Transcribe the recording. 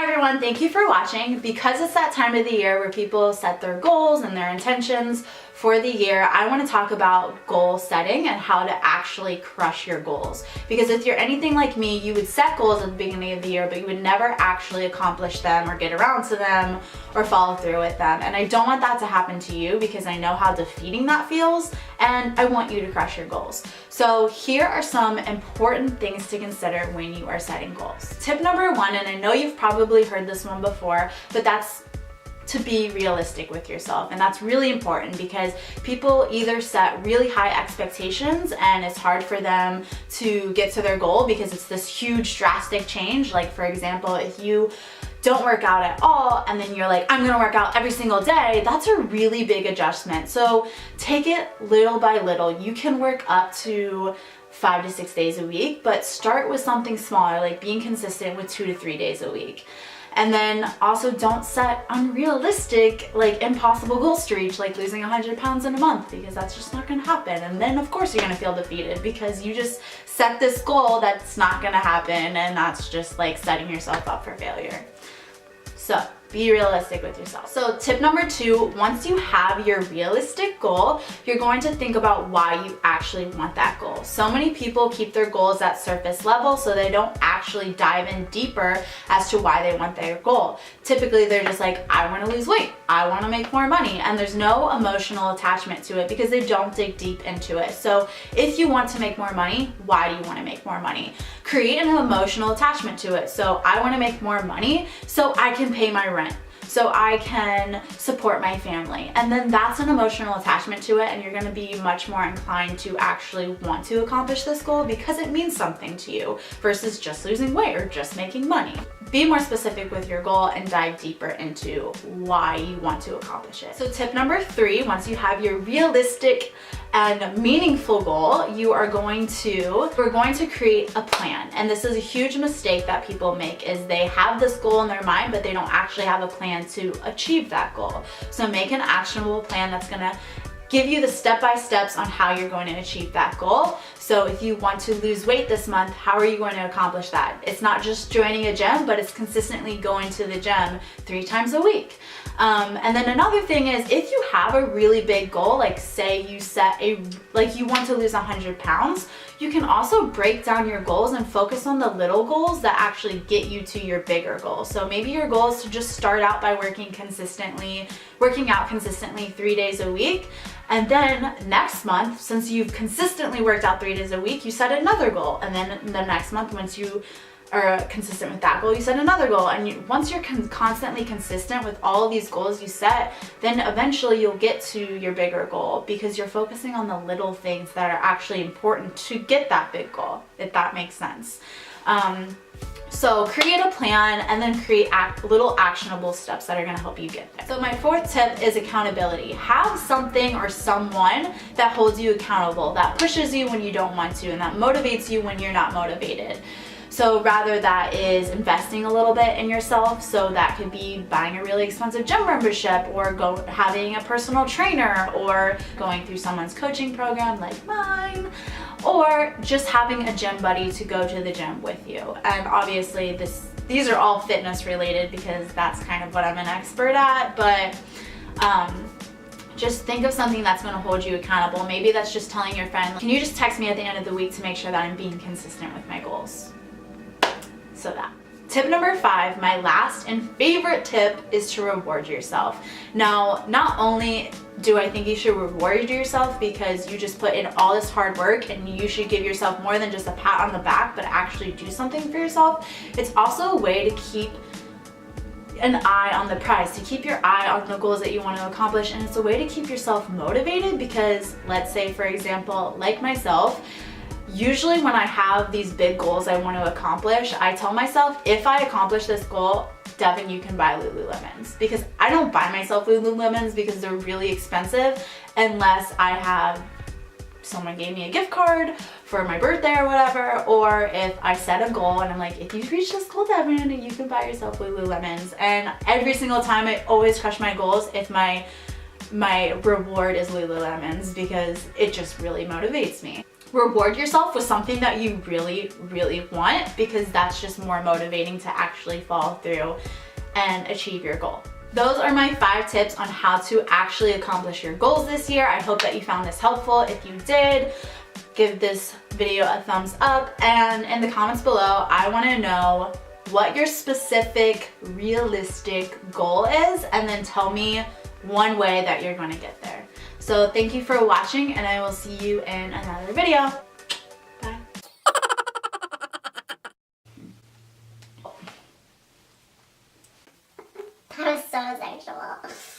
Hi everyone, thank you for watching. Because it's that time of the year where people set their goals and their intentions for the year, I want to talk about goal setting and how to actually crush your goals. Because if you're anything like me, you would set goals at the beginning of the year, but you would never actually accomplish them or get around to them or follow through with them. And I don't want that to happen to you because I know how defeating that feels, and I want you to crush your goals. So here are some important things to consider when you are setting goals. Tip number one, and I know you've probably heard this one before, but that's to be realistic with yourself. And that's really important because people either set really high expectations and it's hard for them to get to their goal because it's this huge drastic change. Like for example, if you don't work out at all and then you're like, I'm gonna work out every single day, that's a really big adjustment. So take it little by little. You can work up to 5 to 6 days a week, but start with something smaller, like being consistent with 2 to 3 days a week. And then also don't set unrealistic, like impossible goals to reach, like losing 100 pounds in a month, because that's just not gonna happen. And then of course you're gonna feel defeated because you just set this goal that's not gonna happen, and that's just like setting yourself up for failure. So be realistic with yourself. So tip number two, once you have your realistic goal, you're going to think about why you actually want that goal. So many people keep their goals at surface level, so they don't actually dive in deeper as to why they want their goal. Typically they're just like, I want to lose weight, I want to make more money, and there's no emotional attachment to it because they don't dig deep into it. So if you want to make more money, why do you want to make more money? Create an emotional attachment to it. So I want to make more money so I can pay my rent, so I can support my family. And then that's an emotional attachment to it, and you're gonna be much more inclined to actually want to accomplish this goal because it means something to you versus just losing weight or just making money. Be more specific with your goal and dive deeper into why you want to accomplish it. So tip number three, once you have your realistic and meaningful goal, we're going to create a plan. And this is a huge mistake that people make, is they have this goal in their mind, but they don't actually have a plan to achieve that goal. So make an actionable plan that's gonna give you the step-by-steps on how you're going to achieve that goal. So if you want to lose weight this month, how are you going to accomplish that? It's not just joining a gym, but it's consistently going to the gym 3 times a week. And then another thing is, if you have a really big goal, like say you set you want to lose 100 pounds, you can also break down your goals and focus on the little goals that actually get you to your bigger goal. So maybe your goal is to just start out by working out consistently 3 days a week. And then next month, since you've consistently worked out 3 days a week, you set another goal. And then the next month, once you are consistent with that goal, you set another goal. And once you're constantly consistent with all of these goals you set, then eventually you'll get to your bigger goal because you're focusing on the little things that are actually important to get that big goal, if that makes sense. So create a plan and then create little actionable steps that are gonna help you get there. So my fourth tip is accountability. Have something or someone that holds you accountable, that pushes you when you don't want to, and that motivates you when you're not motivated. So rather that is investing a little bit in yourself. So that could be buying a really expensive gym membership, or having a personal trainer, or going through someone's coaching program like mine, or just having a gym buddy to go to the gym with you. And obviously these are all fitness related because that's kind of what I'm an expert at, but just think of something that's going to hold you accountable. Maybe that's just telling your friend, can you just text me at the end of the week to make sure that I'm being consistent with my goals? So that. Tip number 5, my last and favorite tip, is to reward yourself. Now, not only do I think you should reward yourself because you just put in all this hard work, and you should give yourself more than just a pat on the back, but actually do something for yourself. It's also a way to keep an eye on the prize, to keep your eye on the goals that you want to accomplish, and it's a way to keep yourself motivated because, let's say for example, like myself, usually when I have these big goals I want to accomplish, I tell myself, if I accomplish this goal, Devin, you can buy Lululemons. Because I don't buy myself Lululemons because they're really expensive unless someone gave me a gift card for my birthday or whatever, or if I set a goal and I'm like, if you reach this goal, Devin, you can buy yourself Lululemons. And every single time I always crush my goals if my reward is Lululemons, because it just really motivates me. reward yourself with something that you really, really want, because that's just more motivating to actually follow through and achieve your goal. Those are my 5 tips on how to actually accomplish your goals this year. I hope that you found this helpful. If you did, give this video a thumbs up, and in the comments below, I want to know what your specific realistic goal is, and then tell me one way that you're going to get there. So thank you for watching, and I will see you in another video. Bye. That was so sexual.